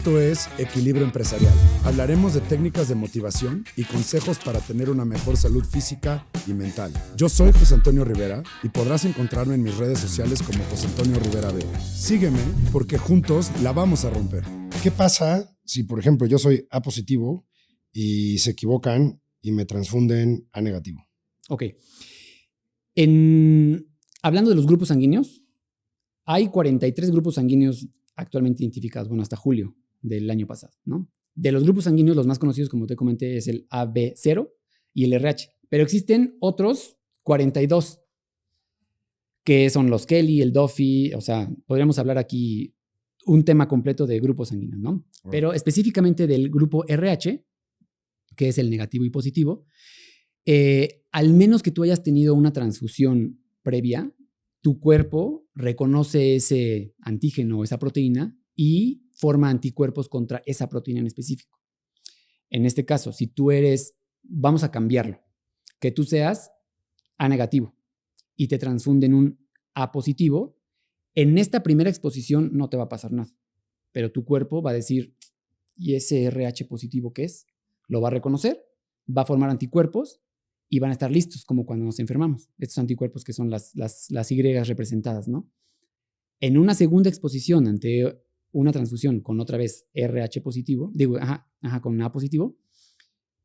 Esto es Equilibrio Empresarial. Hablaremos de técnicas de motivación y consejos para tener una mejor salud física y mental. Yo soy José Antonio Rivera y podrás encontrarme en mis redes sociales como José Antonio Rivera B. Sígueme porque juntos la vamos a romper. ¿Qué pasa si, por ejemplo, yo soy A positivo y se equivocan y me transfunden A negativo? Ok. Hablando de los grupos sanguíneos, hay 43 grupos sanguíneos actualmente identificados, bueno, hasta julio del año pasado, ¿no? De los grupos sanguíneos, los más conocidos, como te comenté, es el AB0 y el RH, pero existen otros 42, que son los Kelly, el Duffy, o sea, podríamos hablar aquí un tema completo de grupos sanguíneos, ¿no? Pero específicamente del grupo RH, que es el negativo y positivo, al menos que tú hayas tenido una transfusión previa, tu cuerpo reconoce ese antígeno o esa proteína y forma anticuerpos contra esa proteína en específico. En este caso, si tú eres, vamos a cambiarlo, que tú seas A negativo y te transfunden un A positivo, en esta primera exposición no te va a pasar nada, pero tu cuerpo va a decir, ¿y ese RH positivo qué es? Lo va a reconocer, va a formar anticuerpos y van a estar listos, como cuando nos enfermamos. Estos anticuerpos que son las Y representadas, ¿no? En una segunda exposición ante una transfusión con otra vez RH positivo, con A positivo,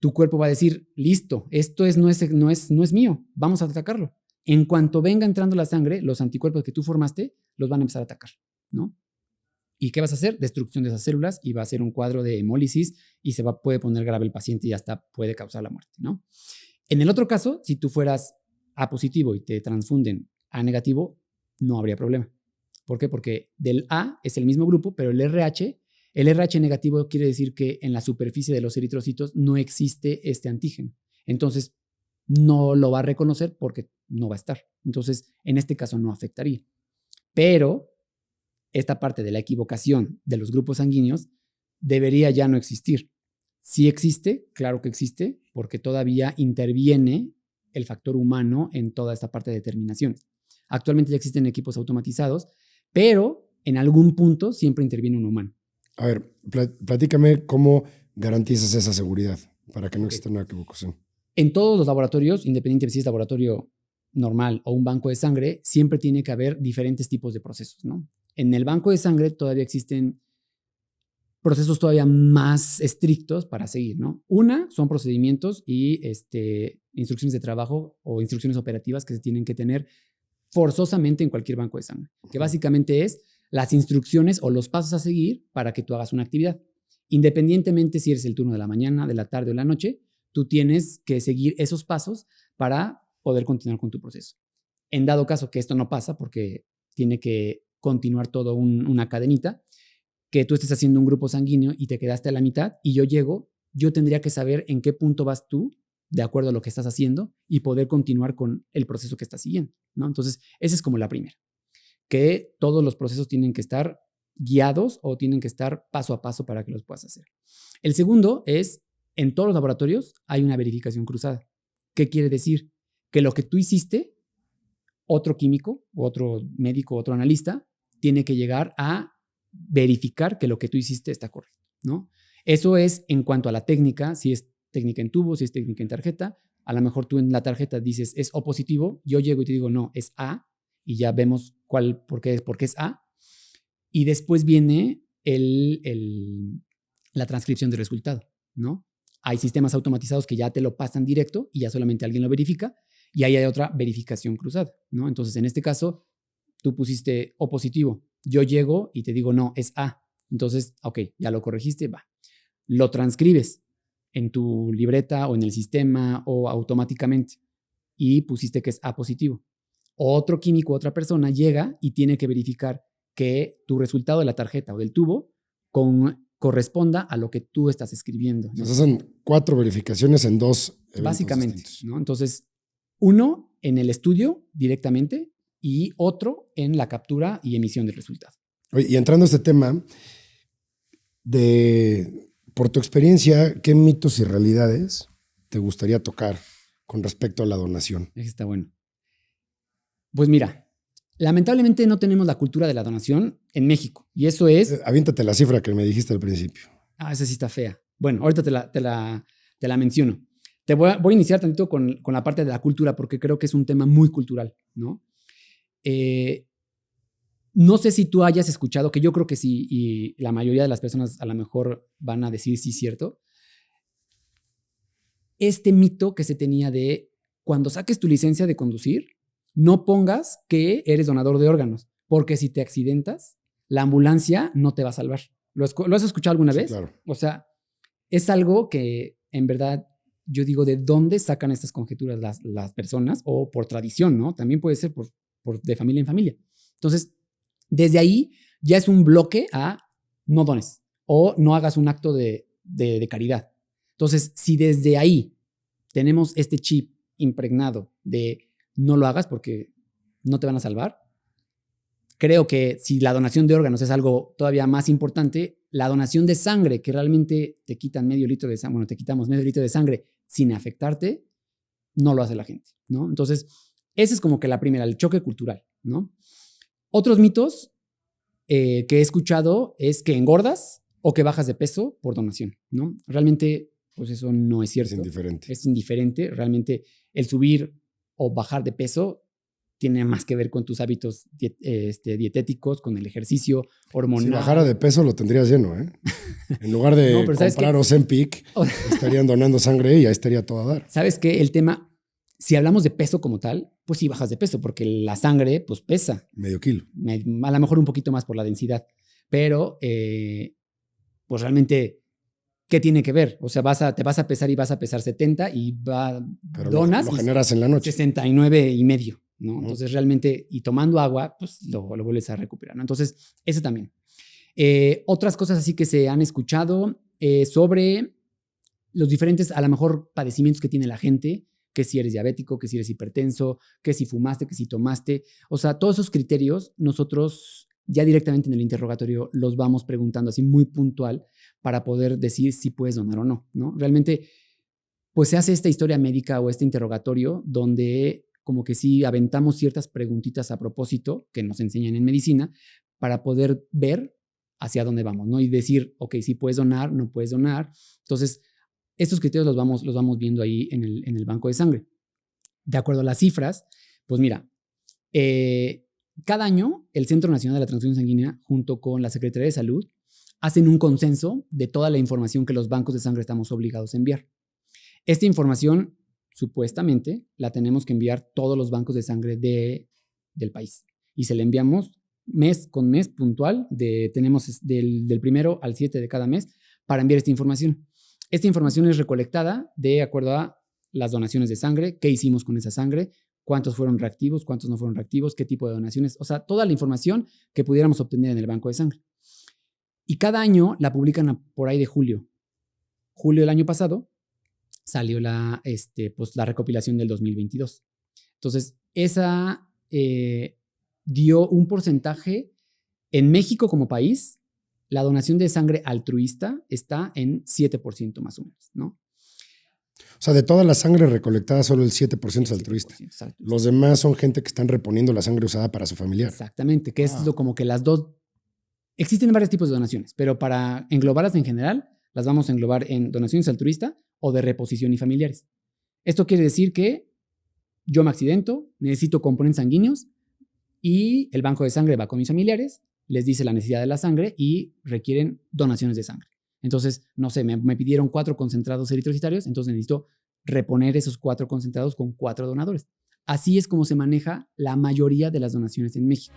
tu cuerpo va a decir, listo, esto no es mío, vamos a atacarlo. En cuanto venga entrando la sangre, los anticuerpos que tú formaste los van a empezar a atacar, ¿no? ¿Y qué vas a hacer? Destrucción de esas células y va a ser un cuadro de hemólisis y puede poner grave el paciente y hasta puede causar la muerte, ¿no? En el otro caso, si tú fueras A positivo y te transfunden A negativo, no habría problema. ¿Por qué? Porque del A es el mismo grupo, pero el RH negativo quiere decir que en la superficie de los eritrocitos no existe este antígeno. Entonces, no lo va a reconocer porque no va a estar. Entonces, en este caso no afectaría. Pero esta parte de la equivocación de los grupos sanguíneos debería ya no existir. Sí existe, claro que existe, porque todavía interviene el factor humano en toda esta parte de determinación. Actualmente ya existen equipos automatizados, pero en algún punto siempre interviene un humano. A ver, platícame cómo garantizas esa seguridad para que no exista una equivocación. En todos los laboratorios, independientemente si es laboratorio normal o un banco de sangre, siempre tiene que haber diferentes tipos de procesos, ¿no? En el banco de sangre todavía existen procesos todavía más estrictos para seguir, ¿no? Una son procedimientos y instrucciones de trabajo o instrucciones operativas que se tienen que tener forzosamente en cualquier banco de sangre, que básicamente es las instrucciones o los pasos a seguir para que tú hagas una actividad. Independientemente si eres el turno de la mañana, de la tarde o la noche, tú tienes que seguir esos pasos para poder continuar con tu proceso. En dado caso que esto no pasa, porque tiene que continuar todo una cadenita, que tú estés haciendo un grupo sanguíneo y te quedaste a la mitad y yo llego, yo tendría que saber en qué punto vas tú de acuerdo a lo que estás haciendo y poder continuar con el proceso que estás siguiendo, ¿no? Entonces, esa es como la primera, que todos los procesos tienen que estar guiados o tienen que estar paso a paso para que los puedas hacer. El segundo es, en todos los laboratorios hay una verificación cruzada. ¿Qué quiere decir? Que lo que tú hiciste, otro químico, otro médico, otro analista, tiene que llegar a verificar que lo que tú hiciste está correcto, ¿no? Eso es en cuanto a la técnica, si es técnica en tubo, si es técnica en tarjeta. A lo mejor tú en la tarjeta dices es O positivo, yo llego y te digo no, es A, y ya vemos por qué es A. Y después viene la transcripción del resultado, ¿no? Hay sistemas automatizados que ya te lo pasan directo y ya solamente alguien lo verifica, y ahí hay otra verificación cruzada, ¿no? Entonces, en este caso, tú pusiste O positivo, yo llego y te digo, no, es A. Entonces, ok, ya lo corregiste, va. Lo transcribes en tu libreta o en el sistema o automáticamente y pusiste que es A positivo. Otro químico, otra persona llega y tiene que verificar que tu resultado de la tarjeta o del tubo corresponda a lo que tú estás escribiendo, ¿no? Entonces son 4 verificaciones en 2 eventos básicamente, distintos, ¿no? Entonces, uno en el estudio directamente y otro en la captura y emisión del resultado. Oye, y entrando a este tema, por tu experiencia, ¿qué mitos y realidades te gustaría tocar con respecto a la donación? Está bueno. Pues mira, Lamentablemente no tenemos la cultura de la donación en México. Y eso es... Aviéntate la cifra que me dijiste al principio. Esa sí está fea. Bueno, ahorita te la menciono. Voy a iniciar tantito con la parte de la cultura porque creo que es un tema muy cultural, ¿no? No sé si tú hayas escuchado, que yo creo que sí, y la mayoría de las personas a lo mejor van a decir sí, cierto. Este mito que se tenía de cuando saques tu licencia de conducir, no pongas que eres donador de órganos, porque si te accidentas, la ambulancia no te va a salvar. ¿Lo has escuchado alguna vez? Claro. O sea, es algo que en verdad yo digo, ¿de dónde sacan estas conjeturas las personas? O por tradición, ¿no? También puede ser de familia en familia. Entonces, desde ahí ya es un bloque a no dones o no hagas un acto de caridad. Entonces, si desde ahí tenemos este chip impregnado de no lo hagas porque no te van a salvar, creo que si la donación de órganos es algo todavía más importante, la donación de sangre, que realmente te quitan medio litro de sangre, bueno, te quitamos medio litro de sangre sin afectarte, no lo hace la gente, ¿no? Entonces, ese es como que la primera, el choque cultural, ¿no? Otros mitos que he escuchado es que engordas o que bajas de peso por donación, ¿no? Realmente, pues eso no es cierto. Es indiferente. Es indiferente. Realmente el subir o bajar de peso tiene más que ver con tus hábitos dietéticos, con el ejercicio hormonal. Si bajara de peso lo tendrías lleno, ¿eh? En lugar de comprar Ozempic, estarían donando sangre y ahí estaría todo a dar. ¿Sabes qué? El tema, si hablamos de peso como tal, pues sí bajas de peso, porque la sangre pues pesa. Medio kilo. A lo mejor un poquito más por la densidad, pero pues realmente, ¿qué tiene que ver? O sea, te vas a pesar y vas a pesar 70 y pero donas. Lo generas en la noche. 69 y medio, ¿no? Entonces realmente, y tomando agua, pues lo vuelves a recuperar, ¿no? Entonces, eso también. Otras cosas así que se han escuchado sobre los diferentes, a lo mejor, padecimientos que tiene la gente, que si eres diabético, que si eres hipertenso, que si fumaste, que si tomaste. O sea, todos esos criterios nosotros ya directamente en el interrogatorio los vamos preguntando así muy puntual para poder decir si puedes donar o no, ¿no? Realmente, pues se hace esta historia médica o este interrogatorio donde como que sí aventamos ciertas preguntitas a propósito que nos enseñan en medicina para poder ver hacia dónde vamos, ¿no? Y decir, ok, sí puedes donar, no puedes donar. Entonces, estos criterios los vamos viendo ahí en el banco de sangre. De acuerdo a las cifras, pues mira, cada año el Centro Nacional de la Transfusión Sanguínea, junto con la Secretaría de Salud, hacen un consenso de toda la información que los bancos de sangre estamos obligados a enviar. Esta información, supuestamente, la tenemos que enviar todos los bancos de sangre del país. Y se la enviamos mes con mes puntual, tenemos del 1 al 7 de cada mes para enviar esta información. Esta información es recolectada de acuerdo a las donaciones de sangre, qué hicimos con esa sangre, cuántos fueron reactivos, cuántos no fueron reactivos, qué tipo de donaciones, o sea, toda la información que pudiéramos obtener en el banco de sangre. Y cada año la publican por ahí de julio. Julio del año pasado salió la recopilación del 2022. Entonces, esa dio un porcentaje en México como país. La donación de sangre altruista está en 7% más o menos, ¿no? O sea, de toda la sangre recolectada, solo el 7% es altruista. Los demás son gente que están reponiendo la sangre usada para su familiar. Exactamente, que es como que las dos. Existen varios tipos de donaciones, pero para englobarlas en general, las vamos a englobar en donaciones altruista o de reposición y familiares. Esto quiere decir que yo me accidento, necesito componentes sanguíneos y el banco de sangre va con mis familiares, les dice la necesidad de la sangre y requieren donaciones de sangre. Entonces, no sé, me pidieron 4 concentrados eritrocitarios, entonces necesito reponer esos 4 concentrados con 4 donadores. Así es como se maneja la mayoría de las donaciones en México.